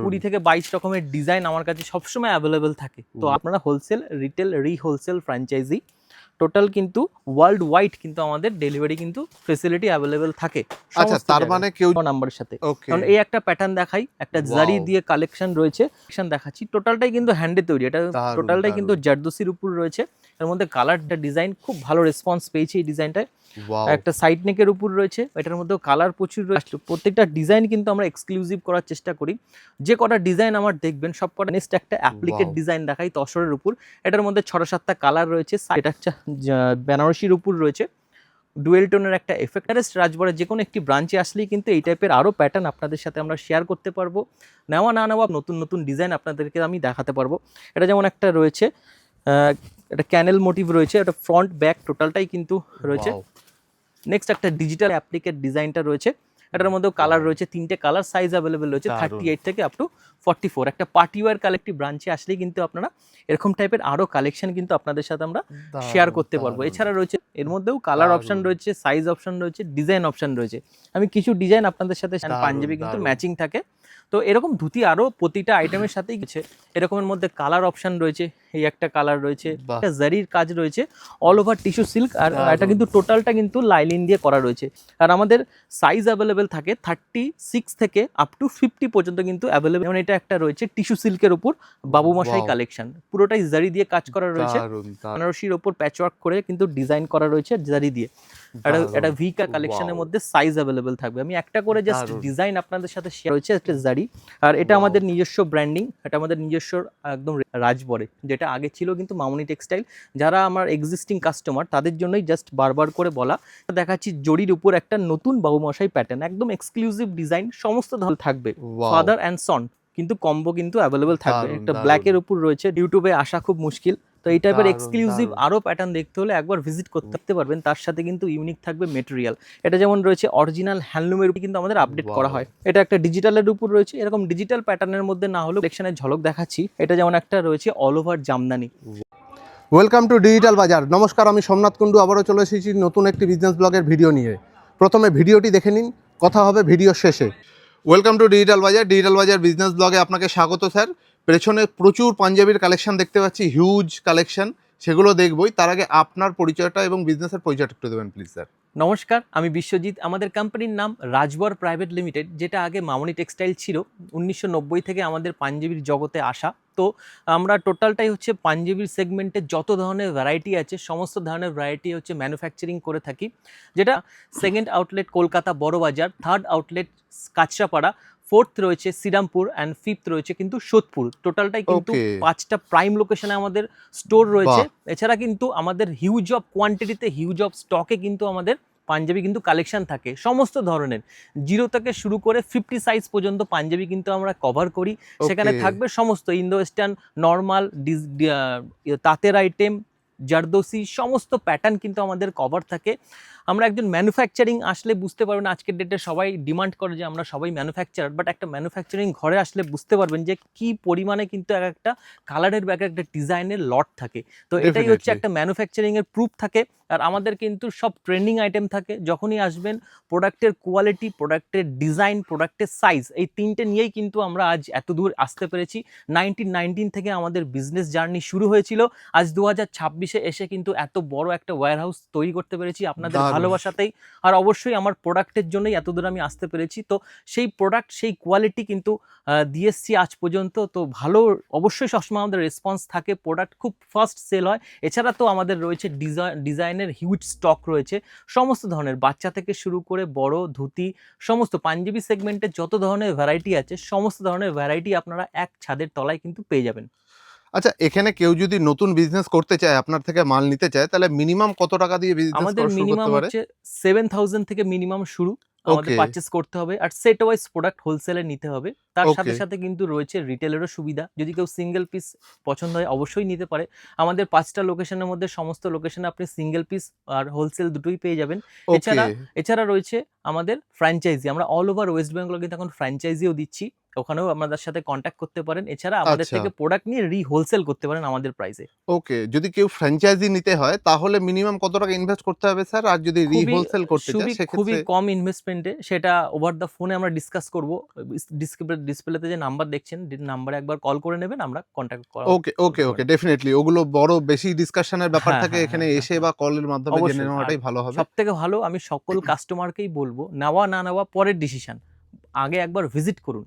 20 থেকে 22 রকমের ডিজাইন আমার কাছে সবসময় অ্যাভেলেবেল থাকে। তো আপনারা হোলসেল, রিটেল, রিহোলসেল, ফ্র্যাঞ্চাইজি টোটাল কিন্তু ওয়ার্ল্ড ওয়াইড কিন্তু আমাদের ডেলিভারি কিন্তু ফেসিলিটি অ্যাভেলেবেল থাকে। আচ্ছা, তার মানে কেউ নাম্বারের সাথে। ওকে, কারণ এই একটা প্যাটার্ন দেখাই, একটা জারি দিয়ে কালেকশন রয়েছে, দেখাচ্ছি টোটালটাই কিন্তু হ্যান্ডে তৈরি। এটা টোটালটাই কিন্তু জারদোসির উপর রয়েছে। এর মধ্যে কালারটা ডিজাইন খুব ভালো রেসপন্স পেয়েছি এই ডিজাইনটায়। একটা সাইড নেকের উপর রয়েছে, এটার মধ্যেও কালার প্রচুর রয়েছে। প্রত্যেকটা ডিজাইন কিন্তু আমরা এক্সক্লুসিভ করার চেষ্টা করি। যে কটা ডিজাইন আমার দেখবেন সব কটা নেক্সট একটা অ্যাপ্লিকেট ডিজাইন দেখাই তসরের উপর। এটার মধ্যে 6-7টা কালার রয়েছে। এটা একটা বেনারসির উপর রয়েছে, ডুয়েল টোনের একটা এফেক্ট। রাজবাড়ার যে কোনো একটি ব্রাঞ্চে আসলেই কিন্তু এই টাইপের আরও প্যাটার্ন আপনাদের সাথে আমরা শেয়ার করতে পারবো। নেওয়া না নেওয়া নতুন নতুন ডিজাইন আপনাদেরকে আমি দেখাতে পারবো। এটা যেমন একটা রয়েছে, এটা ক্যানেল মোটিভ রয়েছে, এটা ফ্রন্ট ব্যাক টোটালটাই কিন্তু রয়েছে। নেক্সট একটা ডিজিটাল অ্যাপ্লিকেট ডিজাইনটা রয়েছে। এটার মধ্যেও কালার রয়েছে, 3টে কালার, সাইজ অ্যাভেলেবেল রয়েছে 38 থেকে আপ টু 44। একটা পার্টিওয়ার কালেক্টিভ ব্রাঞ্চে আসলেই কিন্তু আপনারা এরকম টাইপের আরও কালেকশন কিন্তু আপনাদের সাথে আমরা শেয়ার করতে পারবো। এছাড়া রয়েছে এর মধ্যেও কালার অপশন রয়েছে, সাইজ অপশন রয়েছে, ডিজাইন অপশন রয়েছে। আমি কিছু ডিজাইন আপনাদের সাথে, পাঞ্জাবি কিন্তু ম্যাচিং থাকে। তো এরকম ধুতি আরও প্রতিটা আইটেমের সাথেই গেছে। এরকমের মধ্যে কালার অপশন রয়েছে, এই একটা কালার রয়েছে, একটা জারির কাজ রয়েছে, অল ওভার টিস্যু সিল্ক। আর এটা কিন্তু টোটালটা কিন্তু লাইলিন দিয়ে করা রয়েছে। আর আমাদের সাইজ অ্যাভেলেবেল থাকে 36 থেকে আপ টু 50 পর্যন্ত কিন্তু অ্যাভেলেবেল। যেমন এটা একটা রয়েছে টিস্যু সিল্কের উপর বাবু মশাই কালেকশন, পুরোটাই জারি দিয়ে কাজ করা রয়েছে। বেনারসির ওপর প্যাচওয়ার্ক করে কিন্তু ডিজাইন করা রয়েছে জারি দিয়ে। এটা ভিকা কালেকশনের মধ্যে সাইজ অ্যাভেলেবেল থাকবে। আমি একটা করে জাস্ট ডিজাইন আপনাদের সাথে শেয়ার হয়েছে, একটা জারি। আর এটা আমাদের নিজস্ব ব্র্যান্ডিং, এটা আমাদের নিজস্ব একদম রাজবরে, যেটা আগে ছিল কিন্তু মামনি টেক্সটাইল। যারা আমার এক্সিস্টিং কাস্টমার তাদের জন্যই জাস্ট বারবার করে বলা। দেখাচ্ছি জরির উপর একটা নতুন বাবু মশাই প্যাটার্ন, একদম এক্সক্লুসিভ ডিজাইন, সমস্ত ধরনের থাকবে। ফাদার অ্যান্ড সন কিন্তু কম্বো কিন্তু অ্যাভেলেবেল থাকবে। একটা ব্ল্যাকের উপর রয়েছে, ইউটিউবে আসা খুব মুশকিল। তো এই টাইপের এক্সক্লুসিভ আরও প্যাটার্ন দেখতে হলে একবার ভিজিট করতে পারবেন। তার সাথে কিন্তু ইউনিক থাকবে মেটেরিয়াল। এটা যেমন রয়েছে অরিজিনাল হ্যান্ডলুমের উপর কিন্তু আমাদের আপডেট করা হয়। এটা একটা ডিজিটালের উপর রয়েছে, এরকম ডিজিটাল প্যাটার্নের মধ্যে না হলেও কালেকশনের ঝলক দেখাচ্ছি। এটা যেমন একটা রয়েছে all over Jamdani. Welcome to digital বাজার। নমস্কার, আমি সোমনাথ কুণ্ডু আবারও চলে এসেছি নতুন একটি বিজনেস ব্লগের ভিডিও নিয়ে। প্রথমে ভিডিওটি দেখে নিন, কথা হবে ভিডিও শেষে। ওয়েলকাম টু ডিজিটাল বাজার। ডিজিটাল বাজার বিজনেস ব্লগে আপনাকে স্বাগত স্যার। পেছনে প্রচুর পাঞ্জাবির কালেকশন দেখতে পাচ্ছি, হিউজ কালেকশন, সেগুলো দেখবই। তার আগে আপনার পরিচয়টা এবং বিজনেসের পরিচয়টা একটু দেবেন প্লিজ স্যার। নমস্কার, আমি বিশ্বজিৎ। আমাদের কোম্পানির নাম রাজবর প্রাইভেট লিমিটেড, যেটা আগে মামনি টেক্সটাইল ছিল। 1990 থেকে আমাদের পাঞ্জাবির জগতে আসা। তো আমরা টোটালটাই হচ্ছে পাঞ্জাবির সেগমেন্টে যত ধরনের ভ্যারাইটি আছে সমস্ত ধরনের ভ্যারাইটি হচ্ছে ম্যানুফ্যাকচারিং করে থাকি। যেটা second outlet Kolkata Burrabazar, third outlet Kanchrapara, fourth রয়েছে শ্রীরামপুর অ্যান্ড ফিফথ রয়েছে কিন্তু সোদপুর। টোটালটাই কিন্তু 5টা প্রাইম লোকেশনে আমাদের স্টোর রয়েছে। এছাড়া কিন্তু আমাদের হিউজ অফ কোয়ান্টিটিতে, হিউজ অফ স্টকে কিন্তু আমাদের পাঞ্জাবি কিন্তু কালেকশন থাকে সমস্ত ধরনের। 0 থেকে শুরু করে 50 সাইজ পর্যন্ত পাঞ্জাবি কিন্তু আমরা কভার করি। সেখানে থাকবে সমস্ত ইন্দো ওয়েস্টার্ন, নর্মাল, তাঁতের আইটেম, জারদোসি, সমস্ত প্যাটার্ন কিন্তু আমাদের কভার থাকে। আমরা একজন ম্যানুফ্যাকচারিং আসলে বুঝতে পারবেন, আজকের ডেটে সবাই ডিমান্ড করে যে আমরা সবাই ম্যানুফ্যাকচারার, বাট একটা ম্যানুফ্যাকচারিং ঘরে আসলে বুঝতে পারবেন যে কি পরিমাণে কিন্তু এক একটা কালারের ব্যাগে একটা ডিজাইনের লট থাকে। তো এটাই হচ্ছে একটা ম্যানুফ্যাকচারিং এর প্রুফ থাকে। আর আমাদের কিন্তু সব ট্রেন্ডিং আইটেম থাকে। যখনই আসবেন প্রোডাক্টের কোয়ালিটি, প্রোডাক্টের ডিজাইন, প্রোডাক্টের সাইজ, এই 3টে নিয়েই কিন্তু আমরা আজ এত দূর আসতে পেরেছি। 1919 থেকে আমাদের বিজনেস জার্নি শুরু হয়েছিল। আজ 2026-এ এসে কিন্তু এত বড় একটা ওয়্যার হাউস তৈরি করতে পেরেছি আপনাদের ভালোবাসাতেই। আর অবশ্যই আমার প্রোডাক্টের জন্যই এতদূর আমি আসতে পেরেছি। তো সেই প্রোডাক্ট, সেই কোয়ালিটি কিন্তু দিয়ে এসছি আজ পর্যন্ত। তো ভালো, অবশ্যই সবসময় আমাদের রেসপন্স থাকে, প্রোডাক্ট খুব ফাস্ট সেল হয়। এছাড়া তো আমাদের রয়েছে ডিজাইনের হিউজ স্টক রয়েছে, সমস্ত ধরনের, বাচ্চা থেকে শুরু করে বড়, ধুতি, সমস্ত পাঞ্জাবি সেগমেন্টে যত ধরনের ভ্যারাইটি আছে সমস্ত ধরনের ভ্যারাইটি আপনারা এক ছাদের তলায় কিন্তু পেয়ে যাবেন। আচ্ছা, এখানে কেউ যদি নতুন বিজনেস করতে চায়, আপনার থেকে মাল নিতে চায়, তাহলে মিনিমাম কত টাকা দিয়ে বিজনেস আমাদের শুরু মিনিমাম করতে পারে? হচ্ছে 7000 থেকে মিনিমাম শুরু আমাদের পারচেস করতে হবে। আর সেট ওয়াইজ প্রোডাক্ট হোলসেলে নিতে হবে। তার সাথে সাথে কিন্তু রয়েছে রিটেলেরও সুবিধা। যদি কেউ সিঙ্গেল পিস পছন্দ হয় অবশ্যই নিতে পারে। আমাদের 5টা লোকেশনের মধ্যে সমস্ত লোকেশনে আপনি সিঙ্গেল পিস আর হোলসেল দুটোই পেয়ে যাবেন। এছাড়া রয়েছে আমাদের ফ্র্যাঞ্চাইজি। আমরা অল ওভার ওয়েস্ট বেঙ্গল কিন্তু এখন ফ্র্যাঞ্চাইজিও দিচ্ছি। ওখানেও আমাদের সাথে কন্ট্যাক্ট করতে পারেন। এছাড়া আমাদের আচ্ছা। থেকে প্রোডাক্ট নিয়ে রিহোলসেল করতে পারেন আমাদের প্রাইসে। ওকে, যদি কেউ ফ্র্যাঞ্চাইজি নিতে হয় তাহলে মিনিমাম কত টাকা ইনভেস্ট করতে হবে স্যার? আর যদি রিহোলসেল করতে চায় খুবই সেক্ষেত্রে? কম ইনভেস্টমেন্টে, সেটা ওভার দ্য ফোনে আমরা ডিসকাস করব। ডিসপ্লেতে যে নাম্বার দেখছেন, নাম্বারে একবার কল করে নেবেন, আমরা কন্ট্যাক্ট ওকে, ওকে, ওকে, ডেফিনিটলি ওগুলো বড় বেশি ডিসকাশনের ব্যাপার হ্যাঁ, থাকে, হ্যাঁ, এখানে হ্যাঁ, এসে হ্যাঁ। বা কলের মাধ্যমে জেনে অবশ্যই। আর নেওয়াটাই ভালো হবে। সবথেকে ভালো আমি সকল কাস্টমারকেই বলবো, নেওয়া না নেওয়া পরের ডিসিশন। আগে একবার ভিজিট করুন,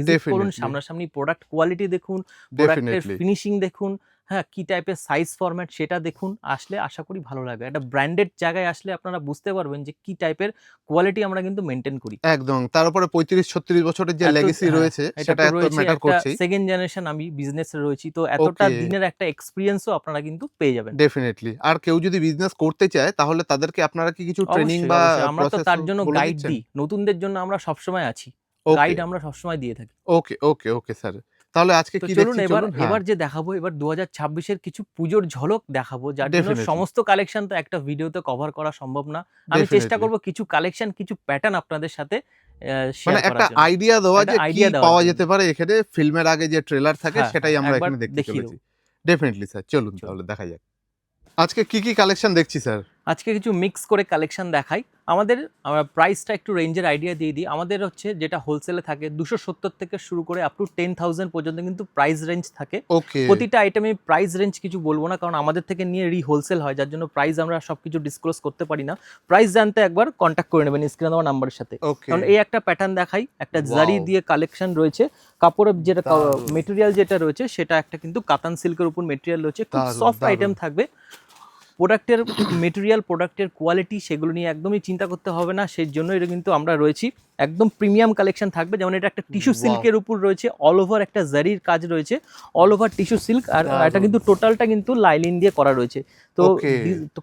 ডেফিনিটলি, সামনাসামনি প্রোডাক্ট কোয়ালিটি দেখুন, প্রোডাক্টের ডেফিনিটলি। ফিনিশিং দেখুন, হ্যাঁ, কি টাইপের সাইজ ফরম্যাট সেটা দেখুন। আসলে আশা করি ভালো লাগবে। একটা ব্র্যান্ডেড জায়গায় আসলে আপনারা বুঝতে পারবেন যে কি টাইপের কোয়ালিটি আমরা কিন্তু মেইনটেইন করি। একদম। তার উপরে 35-36 বছরের যে লেগেসি হ্যাঁ, রয়েছে এটা সেটা তো এত রয়েছে। ম্যাটার একটা করছেই। সেকেন্ড জেনারেশন আমি বিজনেসে রয়েছি, তো এতটা ওকে, দিনের একটা এক্সপেরিয়েন্সও আপনারা কিন্তু পেয়ে যাবেন। ডেফিনিটলি। আর কেউ যদি বিজনেস করতে চায় তাহলে তাদেরকে আপনারা কি কিছু ট্রেনিং অবশ্যই, বা অবশ্যই। আমরা তো প্রসেস তার জন্য বলে গাইড দিচ্ছেন? দিই। নতুনদের জন্য আমরা সবসময় আছি। ওকে, গাইড আমরা সবসময় দিয়ে থাকি। ওকে, ওকে, ওকে স্যার। তাহলে আজকে তো কি চলুন দেখছি এবার চলুন? হ্যাঁ, এবার যে দেখাবো, এবার ২০২৬ এর কিছু পুজোর ঝলক দেখাবো, যার জন্য ডেফিনিটলি, সমস্ত কালেকশন তো একটা ভিডিওতে কভার করা সম্ভব না। আমি চেষ্টা ডেফিনিটলি। করব কিছু কালেকশন, কিছু প্যাটার্ন আপনাদের সাথে মানে শেয়ার করার একটা জন্য। আইডিয়া দেওয়া একটা যে কি আইডিয়া দেওয়ার পাওয়া জন্য। যেতে পারে এখানে, ফিল্মের আগে যে ট্রেলার থাকে হ্যাঁ, সেটাই হ্যাঁ, আমরা একবার এখানে দেখতে দেখিয়ে চলেছি। দেবো। ডেফিনিটলি স্যার, চলুন চলুন। তাহলে দেখা যাক। আজকে কি কালেকশন দেখছি স্যার? আজকে কিছু মিক্স করে কালেকশন দেখাই। আমরা প্রাইসটা একটু রেঞ্জের আইডিয়া দিয়ে দিই। আমাদের হচ্ছে যেটা হোলসেলে থাকে ২৭০ থেকে শুরু করে আপ টু 10,000 পর্যন্ত কিন্তু প্রাইস রেঞ্জ থাকে। ওকে, প্রতিটা আইটেমে প্রাইস রেঞ্জ কিছু বলবো না, কারণ আমাদের থেকে নিয়ে রিহোলসেল হয়, যার জন্য প্রাইস আমরা সবকিছু ডিসক্লোজ করতে পারি না। প্রাইস জানতে একবার কন্ট্যাক্ট করে নেবেন স্ক্রিনে দেওয়া নাম্বারের সাথে। ওকে। কারণ এই একটা প্যাটার্ন দেখাই, একটা জারি ওয়াও! দিয়ে কালেকশন রয়েছে। কাপড়ের যেটা দারুণ, মেটেরিয়াল যেটা রয়েছে সেটা একটা কিন্তু কাতান সিল্কের উপর মেটেরিয়াল রয়েছে। খুব দারুণ, সফট আইটেম দারুণ। থাকবে। প্রোডাক্টের মেটেরিয়াল, প্রোডাক্টের কোয়ালিটি সেগুলো নিয়ে একদমই চিন্তা করতে হবে না। সেই জন্য এটা কিন্তু আমরা রয়েছি। একদম প্রিমিয়াম কালেকশন থাকবে। যেমন এটা একটা টিস্যু ওয়াও! সিল্কের উপর রয়েছে, অল ওভার একটা জারির কাজ রয়েছে, অল ওভার টিস্যু সিল্ক। আর এটা দারুণ। কিন্তু টোটালটা কিন্তু লাইলিন দিয়ে করা রয়েছে। তো ওকে।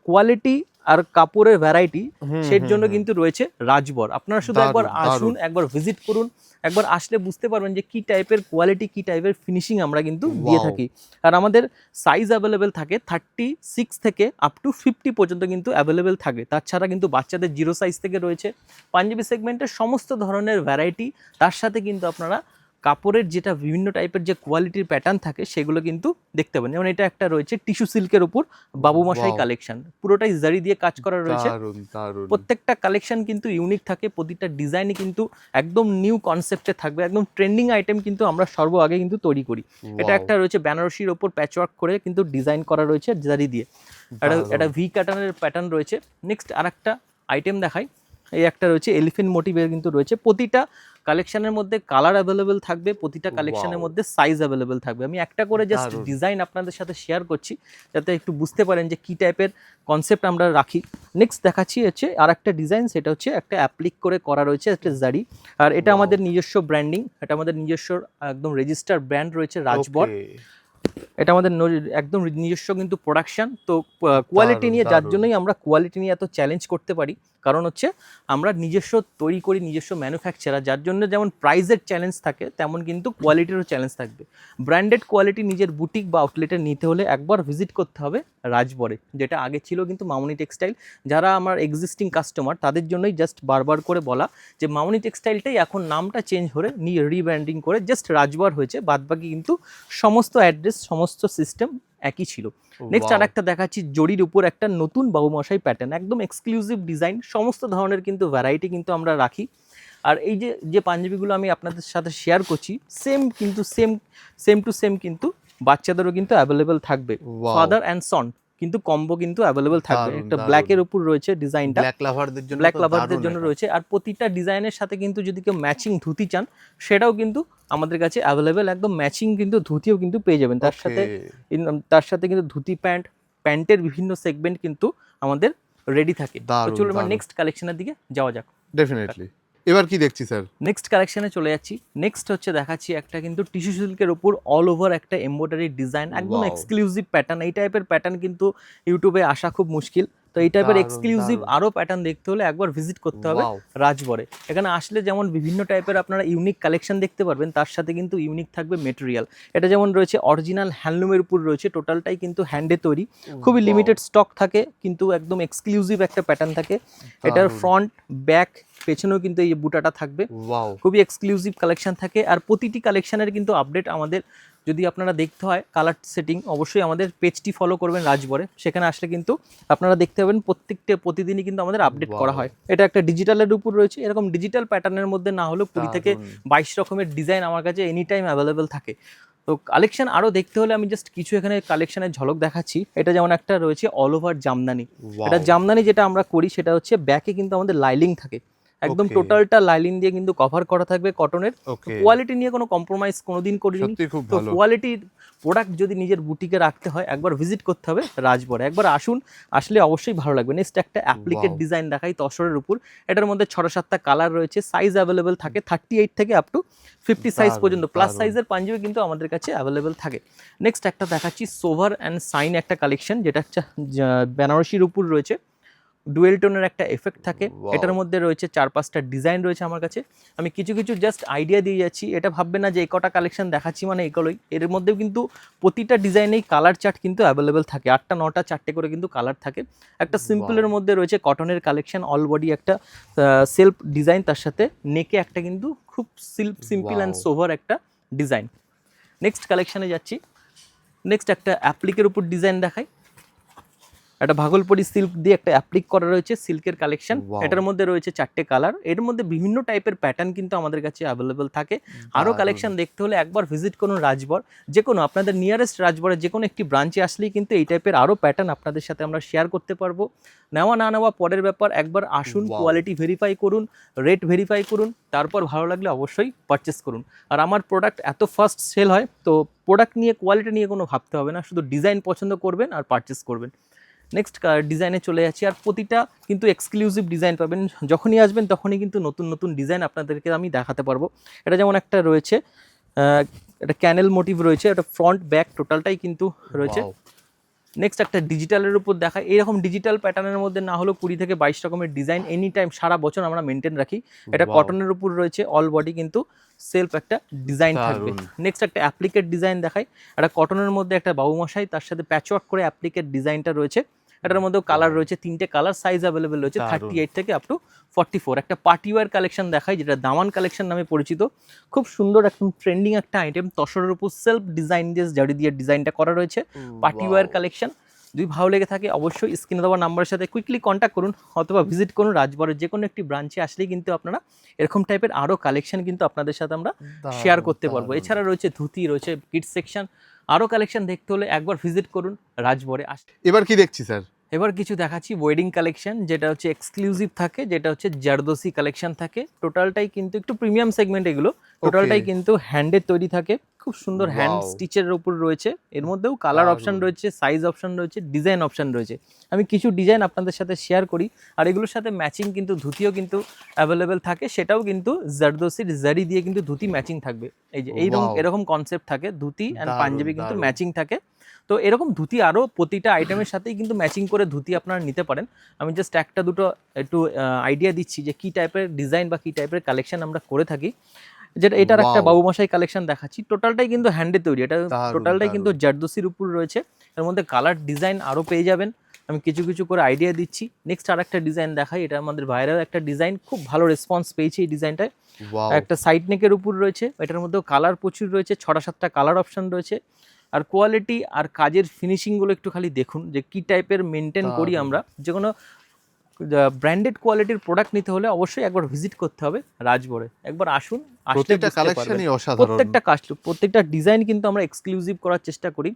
কোয়ালিটি আর কাপড়ের ভ্যারাইটি হুম, সেই হুম, জন্য হুম। কিন্তু রয়েছে রাজবর। আপনারা শুধু একবার দারুণ, আসুন, দারুণ। একবার ভিজিট করুন, একবার আসলে বুঝতে পারবেন যে কি টাইপের কোয়ালিটি, কি টাইপের ফিনিশিং আমরা কিন্তু দিয়ে ওয়াও! থাকি। আর আমাদের সাইজ অ্যাভেলেবেল থাকে 36 থেকে আপ টু 50 পর্যন্ত কিন্তু অ্যাভেলেবেল থাকে। তাছাড়া কিন্তু বাচ্চাদের 0 সাইজ থেকে রয়েছে। পাঞ্জাবি সেগমেন্টের সমস্ত ধরনের ভ্যারাইটি, তার সাথে কিন্তু আপনারা কাপড়ের যেটা বিভিন্ন টাইপের যে কোয়ালিটির প্যাটার্ন থাকে সেগুলো কিন্তু দেখতে পাবেন। যেমন এটা একটা রয়েছে টিস্যু সিল্কের উপর বাবু মশাই ওয়াও! কালেকশন, পুরোটাই জারি দিয়ে কাজ করা রয়েছে। দারুণ, দারুণ। প্রত্যেকটা কালেকশন কিন্তু ইউনিক থাকে, প্রতিটা ডিজাইনই কিন্তু একদম নিউ কনসেপ্টে থাকবে, একদম ট্রেন্ডিং আইটেম কিন্তু আমরা সর্বাগে কিন্তু তৈরি করি। এটা ওয়াও! একটা রয়েছে বেনারসির ওপর প্যাচওয়ার্ক করে কিন্তু ডিজাইন করা রয়েছে জারি দিয়ে। একটা দারুণ। ভি প্যাটার্নের প্যাটার্ন রয়েছে। নেক্সট আরেকটা আইটেম দেখাই। এই একটা রয়েছে এলিফেন্ট মোটিভের কিন্তু রয়েছে। প্রতিটা কালেকশনের মধ্যে কালার অ্যাভেলেবেল থাকবে, প্রতিটা কালেকশনের ওয়াও! মধ্যে সাইজ অ্যাভেলেবেল থাকবে। আমি একটা করে জাস্ট দারুণ। ডিজাইন আপনাদের সাথে শেয়ার করছি, যাতে একটু বুঝতে পারেন যে কি টাইপের কনসেপ্ট আমরা রাখি। নেক্সট দেখাচ্ছি হচ্ছে আর একটা ডিজাইন, সেটা হচ্ছে একটা অ্যাপ্লিক করে করা রয়েছে একটা জারি। আর এটা ওয়াও! আমাদের নিজস্ব ব্র্যান্ডিং, এটা আমাদের নিজস্ব একদম রেজিস্টার ব্র্যান্ড রয়েছে রাজবর। ওকে। এটা আমাদের একদম নিজস্ব কিন্তু প্রোডাকশন। তো কোয়ালিটি দারুণ, নিয়ে, যার দারুণ। জন্যই আমরা কোয়ালিটি নিয়ে এত চ্যালেঞ্জ করতে পারি, কারণ হচ্ছে আমরা নিজস্ব তৈরি করি, নিজস্ব ম্যানুফ্যাকচারার, যার জন্য যেমন প্রাইসের চ্যালেঞ্জ থাকে তেমন কিন্তু কোয়ালিটিরও চ্যালেঞ্জ থাকবে। ব্র্যান্ডেড কোয়ালিটি নিজের বুটিক বা আউটলেটে নিতে হলে একবার ভিজিট করতে হবে রাজবরে, যেটা আগে ছিল কিন্তু মামনি টেক্সটাইল। যারা আমার এক্সিস্টিং কাস্টমার তাদের জন্যই জাস্ট বারবার করে বলা যে মামনি টেক্সটাইলটাই এখন নামটা চেঞ্জ করে নিয়ে রিব্র্যান্ডিং করে জাস্ট রাজবর হয়েছে, বাদবাকি কিন্তু সমস্ত অ্যাড্রেস, সমস্ত সিস্টেম একই ছিল। Next wow! আরেকটা দেখাচ্ছি জরির উপর একটা নতুন বাবুমশাই প্যাটার্ন, একদম এক্সক্লুসিভ ডিজাইন, সমস্ত ধরনের কিন্তু ভ্যারাইটি কিন্তু আমরা রাখি। আর এই যে যে পাঞ্জাবিগুলো আমি আপনাদের সাথে শেয়ার করছি, সেম কিন্তু সেম টু সেম কিন্তু বাচ্চাদেরও কিন্তু অ্যাভেলেবেল থাকবে। ওয়াও! ফাদার অ্যান্ড সন কিন্তু কম্বো কিন্তু অ্যাভেলেবেল থাকবে। দারুণ, একটা দারুণ। ব্ল্যাকের উপর রয়েছে ডিজাইনটা, ব্ল্যাক লাভারদের জন্য ব্ল্যাক তো লাভারদের দারুণ জন্য এটা। রয়েছে। আর প্রতিটা ডিজাইনের সাথে কিন্তু যদি কেউ ম্যাচিং ধুতি চান, সেটাও কিন্তু আমাদের কাছে অ্যাভেলেবেল। একদম ম্যাচিং কিন্তু ধুতিও কিন্তু পেয়ে যাবেন। তার ওকে। সাথে তার সাথে কিন্তু ধুতি প্যান্টের বিভিন্ন সেগমেন্ট কিন্তু আমাদের রেডি থাকে। তো দারুণ, চলুন আমরা দারুণ। নেক্সট কালেকশনের দিকে যাওয়া যাক। ডেফিনিটলি। এবার কি দেখছি স্যার? নেক্সট কালেকশনে চলে যাচ্ছি। নেক্সট হচ্ছে দেখাচ্ছি একটা কিন্তু টিস্যু সিল্কের উপর অল ওভার একটা এমব্রয়ডারি ডিজাইন, একদম ওয়াও! Exclusive pattern. এই টাইপের প্যাটার্ন কিন্তু ইউটিউবে আসা খুব মুশকিল। তো এই টাইপের দারুণ, এক্সক্লুসিভ দারুণ। আরো প্যাটার্ন দেখতে হলে একবার ভিজিট করতে হবে Wow. রাজবরে। এখানে আসলে যেমন বিভিন্ন টাইপের আপনারা ইউনিক কালেকশন দেখতে পারবেন, তার সাথে কিন্তু ইউনিক থাকবে মেটেরিয়াল। এটা যেমন রয়েছে অরিজিনাল হ্যান্ডলুমের উপর রয়েছে, টোটালটাই কিন্তু হ্যান্ডে তৈরি, খুবই Wow. লিমিটেড স্টক থাকে, কিন্তু একদম এক্সক্লুসিভ একটা প্যাটার্ন থাকে। এটার দারুণ। ফ্রন্ট ব্যাক পেছনেও কিন্তু এই বুটাটা থাকবে, ওয়াও, খুবই এক্সক্লুসিভ কালেকশন থাকে। আর প্রতিটি কালেকশনের কিন্তু আপডেট আমাদের যদি আপনারা দেখতে হয় কালার সেটিং, অবশ্যই আমাদের পেজটি ফলো করবেন রাজবরে, সেখানে আসলে কিন্তু আপনারা দেখতে পাবেন প্রতিদিনই কিন্তু আমাদের আপডেট করা হয়। এটা একটা ডিজিটালের উপর রয়েছে, এরকম ডিজিটাল প্যাটার্নের মধ্যে না হলেও 20 থেকে 22 রকমের ডিজাইন আমার কাছে এনি টাইম অ্যাভেলেবেল থাকে। তো কালেকশন আরও দেখতে হলে আমি জাস্ট কিছু এখানে কালেকশনের ঝলক দেখাচ্ছি। এটা যেমন একটা রয়েছে অল ওভার জামদানি। এটা জামদানি যেটা আমরা করি সেটা হচ্ছে ব্যাকে কিন্তু আমাদের লাইলিং থাকে, একদম Okay. টোটালটা লাইলিং দিয়ে কিন্তু কভার করা থাকবে কটনের। ওকে, কোয়ালিটি নিয়ে কোনো কম্প্রোমাইজ কোনোদিন করিনি। সত্যি খুব তো ভালো। কোয়ালিটির প্রোডাক্ট যদি নিজের বুটিকে রাখতে হয় একবার ভিজিট করতে হবে রাজবরে, একবার আসুন, আসলে অবশ্যই ভালো লাগবে। নেক্সট একটা অ্যাপ্লিকেট Wow. ডিজাইন দেখাই তসরের উপর। এটার মধ্যে 6-7টা কালার রয়েছে, সাইজ অ্যাভেলেবেল থাকে 38 থেকে আপ টু 50 সাইজ দারুণ, পর্যন্ত, প্লাস দারুণ। সাইজের পাঞ্জাবি কিন্তু আমাদের কাছে অ্যাভেলেবেল থাকে। নেক্সট একটা দেখাচ্ছি সোভার অ্যান্ড সাইন একটা কালেকশন, যেটা হচ্ছে বেনারসির উপর রয়েছে, ডুয়েল টোনের একটা এফেক্ট থাকে। Wow. এটার মধ্যে রয়েছে 4-5টা ডিজাইন রয়েছে আমার কাছে, আমি কিছু কিছু জাস্ট আইডিয়া দিয়ে যাচ্ছি। এটা ভাববে না যে এই কটা কালেকশন দেখাচ্ছি মানে এগুলোই, এর মধ্যেও কিন্তু প্রতিটা ডিজাইনেই কালার চার্ট কিন্তু অ্যাভেলেবেল থাকে, 8টা 9টা 4টে করে কিন্তু কালার থাকে। একটা সিম্পলের মধ্যে রয়েছে কটনের কালেকশন, অল বডি একটা সেলফ ডিজাইন, তার সাথে নেকে একটা কিন্তু খুব সিম্পল অ্যান্ড Wow. সোভার একটা ডিজাইন। নেক্সট কালেকশনে যাচ্ছি। নেক্সট একটা অ্যাপ্লিকের উপর ডিজাইন দেখাই। একটা ভাগলপুরি সিল্ক দিয়ে একটা অ্যাপ্লিক করা রয়েছে, সিল্কের কালেকশন। Wow. এটার মধ্যে রয়েছে 4টে কালার, এর মধ্যে বিভিন্ন টাইপের প্যাটার্ন কিন্তু আমাদের কাছে অ্যাভেলেবেল থাকে। আরও দারুণ। কালেকশন দেখতে হলে একবার ভিজিট করুন রাজবর, যে কোনো আপনাদের নিয়ারেস্ট রাজবরের যে কোনো একটি ব্রাঞ্চে আসলেই কিন্তু এই টাইপের আরও প্যাটার্ন আপনাদের সাথে আমরা শেয়ার করতে পারবো। নেওয়া না নেওয়া পরের ব্যাপার, একবার আসুন, Wow. কোয়ালিটি ভেরিফাই করুন, রেট ভেরিফাই করুন, তারপর ভালো লাগলে অবশ্যই পারচেস করুন। আর আমার প্রোডাক্ট এত ফাস্ট সেল হয়, তো প্রোডাক্ট নিয়ে কোয়ালিটি নিয়ে কোনো ভাবতে হবে না, শুধু ডিজাইন পছন্দ করবেন আর পারচেস করবেন। নেক্সট ডিজাইনে চলে যাচ্ছি, আর প্রতিটা কিন্তু এক্সক্লুসিভ ডিজাইন পাবেন, যখনই আসবেন তখনই কিন্তু নতুন নতুন ডিজাইন আপনাদেরকে আমি দেখাতে পারবো। এটা যেমন একটা রয়েছে, এটা ক্যানেল মোটিভ রয়েছে, এটা ফ্রন্ট ব্যাক টোটালটাই কিন্তু রয়েছে। Wow. নেক্সট একটা ডিজিটালের উপর দেখা, এরকম ডিজিটাল প্যাটার্নের মধ্যে না হলেও 20 থেকে 22 রকমের ডিজাইন এনি টাইম সারা বছর আমরা মেনটেন রাখি। এটা Wow. কটনের উপর রয়েছে, অল বডি কিন্তু সেলফ একটা ডিজাইন থাকবে। দারুণ। নেক্সট একটা অ্যাপ্লিকেট ডিজাইন দেখাই, এটা কটনের মধ্যে একটা বাবুমশাই, তার সাথে প্যাচওয়ার্ক করে অ্যাপ্লিকেট ডিজাইনটা রয়েছে। এটার মধ্যেও কালার রয়েছে 3টে কালার, সাইজ অ্যাভেলেবেল রয়েছে দারুণ। 38 থেকে আপ টু 44। একটা পার্টি ওয়্যার কালেকশন দেখাই, যেটা দামান কালেকশন নামে পরিচিত, খুব সুন্দর একদম ট্রেন্ডিং একটা আইটেম, তসরের উপর সেলফ ডিজাইন দিয়ে জারি দিয়ে ডিজাইনটা করা রয়েছে, পার্টি ওয়্যার কালেকশন। যদি ভালো লেগে থাকে অবশ্যই স্ক্রিনে দেওয়া নাম্বারের সাথে কুইকলি কন্ট্যাক্ট করুন, অথবা ভিজিট করুন রাজবরের যে কোনো একটি ব্রাঞ্চে আসলেই কিন্তু আপনারা এরকম টাইপের আরও কালেকশন কিন্তু আপনাদের সাথে আমরা শেয়ার করতে পারবো। দারুণ। এছাড়া রয়েছে ধুতি, রয়েছে কিডস সেকশন, আরও কালেকশন দেখতে হলে একবার ভিজিট করুন রাজবরে। এবার কি দেখছি স্যার? এবার কিছু দেখাচ্ছি ওয়েডিং কালেকশন, যেটা হচ্ছে এক্সক্লুসিভ থাকে, যেটা হচ্ছে জারদোসি কালেকশন থাকে। টোটালটাই কিন্তু একটু প্রিমিয়াম সেগমেন্ট, এগুলো টোটালটাই কিন্তু হ্যান্ডের তৈরি থাকে, খুব সুন্দর হ্যান্ড Wow. স্টিচের উপর রয়েছে। এর মধ্যেও কালার দারুণ। অপশন রয়েছে, সাইজ অপশন রয়েছে, ডিজাইন অপশন রয়েছে। আমি কিছু ডিজাইন আপনাদের সাথে শেয়ার করি, আর এগুলোর সাথে ম্যাচিং কিন্তু ধুতিও কিন্তু অ্যাভেলেবেল থাকে, সেটাও কিন্তু জারদোসির জারি দিয়ে কিন্তু ধুতি ম্যাচিং থাকবে। এই যে Wow. এরকম কনসেপ্ট থাকে, ধুতি অ্যান্ড দারুণ, পাঞ্জাবি কিন্তু দারুণ। ম্যাচিং থাকে। তো এরকম ধুতি আরও প্রতিটা আইটেমের সাথেই কিন্তু ম্যাচিং করে ধুতি আপনারা নিতে পারেন। আমি জাস্ট একটা দুটো একটু আইডিয়া দিচ্ছি যে কী টাইপের ডিজাইন বা কী টাইপের কালেকশন আমরা করে থাকি। যেটা এটার একটা Wow. বাবুমশাই কালেকশন দেখাচ্ছি, টোটালটাই কিন্তু হ্যান্ডে তৈরি, এটা দারুণ, টোটালটাই কিন্তু দারুণ। জারদোসির উপর রয়েছে। এর মধ্যে কালার ডিজাইন আরও পেয়ে যাবেন, আমি কিছু কিছু করে আইডিয়া দিচ্ছি। নেক্সট আর একটা ডিজাইন দেখাই, এটা আমাদের ভাইরাল একটা ডিজাইন, খুব ভালো রেসপন্স পেয়েছি এই ডিজাইনটায়। Wow. একটা সাইড নেকের উপর রয়েছে, এটার মধ্যেও কালার প্রচুর রয়েছে, 6টা 7টা কালার অপশন রয়েছে। আর কোয়ালিটি আর কাজের ফিনিশিংগুলো একটু খালি দেখুন যে কী টাইপের মেনটেন করি দারুণ। আমরা। যে কোনো ব্র্যান্ডেড কোয়ালিটির প্রোডাক্ট নিতে হলে অবশ্যই একবার ভিজিট করতে হবে রাজবরে, একবার আসুন, আসলে প্রত্যেকটা বুঝতে পারবেন। কালেকশনই অসাধারণ। প্রত্যেকটা ডিজাইন কিন্তু আমরা এক্সক্লুসিভ করার চেষ্টা করি।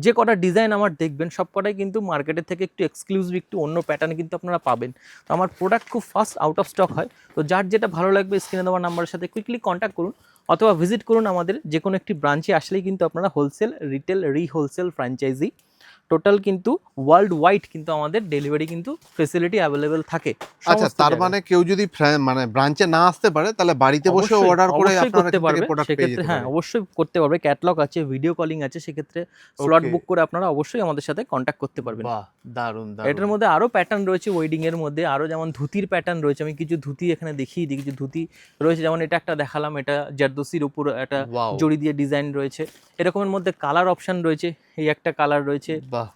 যে কটা ডিজাইন আমার দেখবেন সব কটাই কিন্তু মার্কেটের থেকে একটু এক্সক্লুসিভ, একটু অন্য প্যাটার্ন কিন্তু আপনারা পাবেন। তো আমার প্রোডাক্ট খুব ফাস্ট আউট অফ স্টক হয়, তো যার যেটা ভালো লাগবে স্ক্রিনে দেওয়া নাম্বারের সাথে কুইকলি কন্ট্যাক্ট করুন, অথবা ভিজিট করুন আমাদের যে কোনো একটি ব্রাঞ্চে আসলেই কিন্তু আপনারা wholesale, retail, wholesale franchise total কিন্তু ওয়ার্ল্ড ওয়াইড কিন্তু আমাদের ডেলিভারি কিন্তু ফেসিলিটি অ্যাভেলেবেল থাকে। আচ্ছা, সমস্ত তার জায়গায়। মানে কেউ যদি মানে ব্রাঞ্চে না আসতে পারে তাহলে বাড়িতে বসে অবশ্যই, অর্ডার করে অবশ্যই আপনারা করতে এখান থেকে পারবে। প্রোডাক্ট পেয়ে সেক্ষেত্রে যেতে হ্যাঁ, পারে। অবশ্যই করতে পারবে। ক্যাটালগ আছে, ভিডিও কলিং আছে, সেক্ষেত্রে স্লট Okay. বুক করে আপনারা অবশ্যই আমাদের সাথে কন্ট্যাক্ট করতে পারবেন। বাহ, দারুণ এটার দারুণ। মধ্যে আরো প্যাটার্ন রয়েছে ওয়েডিং এর মধ্যে, আরো যেমন ধুতির প্যাটার্ন রয়েছে। আমি কিছু ধুতি এখানে দেখিয়ে দিই, কিছু ধুতি রয়েছে, যেমন এটা একটা দেখালাম, এটা জারদোসির উপর একটা Wow. জড়ি দিয়ে ডিজাইন রয়েছে। এরকমের মধ্যে কালার অপশন রয়েছে, এই একটা কালার রয়েছে, বাহ,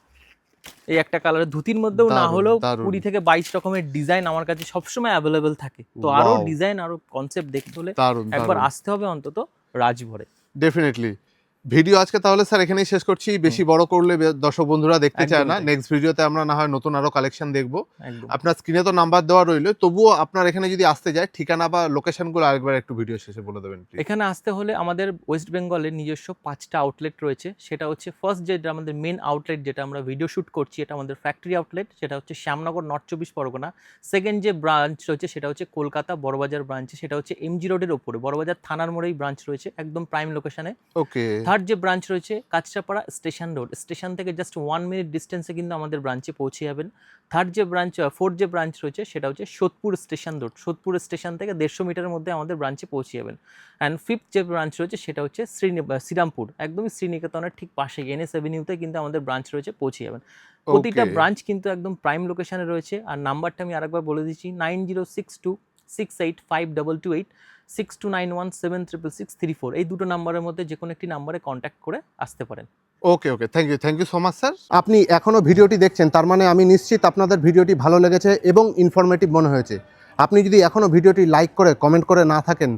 এই একটা কালার। ধুতির মধ্যেও না দারুণ, হলেও দারুণ। 20 থেকে 22 রকমের ডিজাইন আমার কাছে সবসময় অ্যাভেলেবেল থাকে। তো আরো Wow. ডিজাইন, আরো কনসেপ্ট দেখতে হলে দারুণ একবার দারুণ। আসতে হবে অন্তত রাজভরে। ডেফিনেটলি। ভিডিও আজকে তাহলে স্যার এখানেই শেষ করছি। বেশি বড় করলে দর্শক বন্ধুরা দেখতে চায় একদমই না। তাই। নেক্সট ভিডিওতে আমরা না হয় নতুন আরো কালেকশন দেখবো। একদম। আপনার স্ক্রিনে তো নাম্বার দেওয়া রইলো, তবুও আপনার এখানে যদি আসতে যায় ঠিকানা বা লোকেশনগুলো আরেকবার একটু ভিডিও শেষে বলে দেবেন প্লিজ। এখানে আসতে হলে আমাদের ওয়েস্ট বেঙ্গলের নিজস্ব 5টা আউটলেট রয়েছে। সেটা হচ্ছে ফার্স্ট যেটা আমাদের মেন আউটলেট, যেটা আমরা ভিডিও শ্যুট করছি, এটা আমাদের ফ্যাক্টরি আউটলেট, সেটা হচ্ছে শ্যামনগর, নর্থ 24 পরগনা। সেকেন্ড যে ব্রাঞ্চ রয়েছে সেটা হচ্ছে কলকাতা বড়বাজার ব্রাঞ্চে, সেটা হচ্ছে এমজি রোডের ওপরে, বড়বাজার থানার মোড়েই ব্রাঞ্চ রয়েছে, একদম প্রাইম লোকেশনে। ওকে। থার্ড যে ব্রাঞ্চ রয়েছে কাঁচরাপাড়া স্টেশন রোড, স্টেশন থেকে জাস্ট 1 মিনিট ডিস্টেন্সে কিন্তু আমাদের ব্রাঞ্চে পৌঁছে যাবেন। ফোর্থ যে ব্রাঞ্চ রয়েছে সেটা হচ্ছে Sodepur station road, Sodepur station থেকে 150 মিটারের মধ্যে আমাদের ব্রাঞ্চে পৌঁছে যাবেন। অ্যান্ড ফিফথ যে ব্রাঞ্চ রয়েছে সেটা হচ্ছে শ্রীরামপুর, একদমই শ্রীনিকেতনের ঠিক পাশে এনএস অ্যাভিনিউতে কিন্তু আমাদের ব্রাঞ্চ রয়েছে, পৌঁছে যাবেন। প্রতিটা Okay. ব্রাঞ্চ কিন্তু একদম প্রাইম লোকেশনে রয়েছে। আর নাম্বারটা আমি আরেকবার বলে দিচ্ছি, 9062685228, 6291766634। এই দুটো নাম্বারের মধ্যে যে কোনো একটি নাম্বারে কন্ট্যাক্ট করে আসতে পারেন। Okay okay, thank you so much sir. আপনি এখনও ভিডিওটি দেখছেন, তার মানে আমি নিশ্চিত আপনাদের ভিডিওটি ভালো লেগেছে এবং ইনফরমেটিভ মনে হয়েছে। আপনি যদি এখনও ভিডিওটি লাইক করে কমেন্ট করে না থাকেন,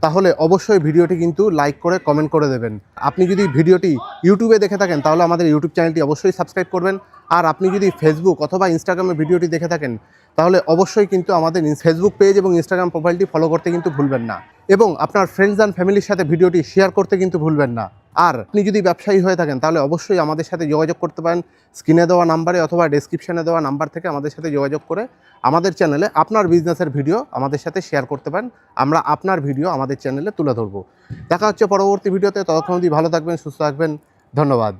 তাহলে অবশ্যই ভিডিওটি কিন্তু লাইক করে কমেন্ট করে দেবেন। আপনি যদি ভিডিওটি ইউটিউবে দেখে থাকেন তাহলে আমাদের ইউটিউব চ্যানেলটি অবশ্যই সাবস্ক্রাইব করবেন। আর আপনি যদি ফেসবুক অথবা ইনস্টাগ্রামে ভিডিওটি দেখে থাকেন তাহলে অবশ্যই কিন্তু আমাদের ফেসবুক পেজ এবং ইনস্টাগ্রাম প্রোফাইলটি ফলো করতে কিন্তু ভুলবেন না, এবং আপনার ফ্রেন্ডস অ্যান্ড ফ্যামিলির সাথে ভিডিওটি শেয়ার করতে কিন্তু ভুলবেন না। আর আপনি যদি ব্যবসায়ী হয়ে থাকেন তাহলে অবশ্যই আমাদের সাথে যোগাযোগ করতে পারেন স্ক্রিনে দেওয়া নাম্বারে অথবা ডেসক্রিপশনে দেওয়া নাম্বার থেকে আমাদের সাথে যোগাযোগ করে আমাদের চ্যানেলে আপনার বিজনেসের ভিডিও আমাদের সাথে শেয়ার করতে পারেন। আমরা আপনার ভিডিও আমাদের চ্যানেলে তুলে ধরবো। দেখা হচ্ছে পরবর্তী ভিডিওতে। ততক্ষণ অবধি ভালো থাকবেন, সুস্থ থাকবেন। ধন্যবাদ।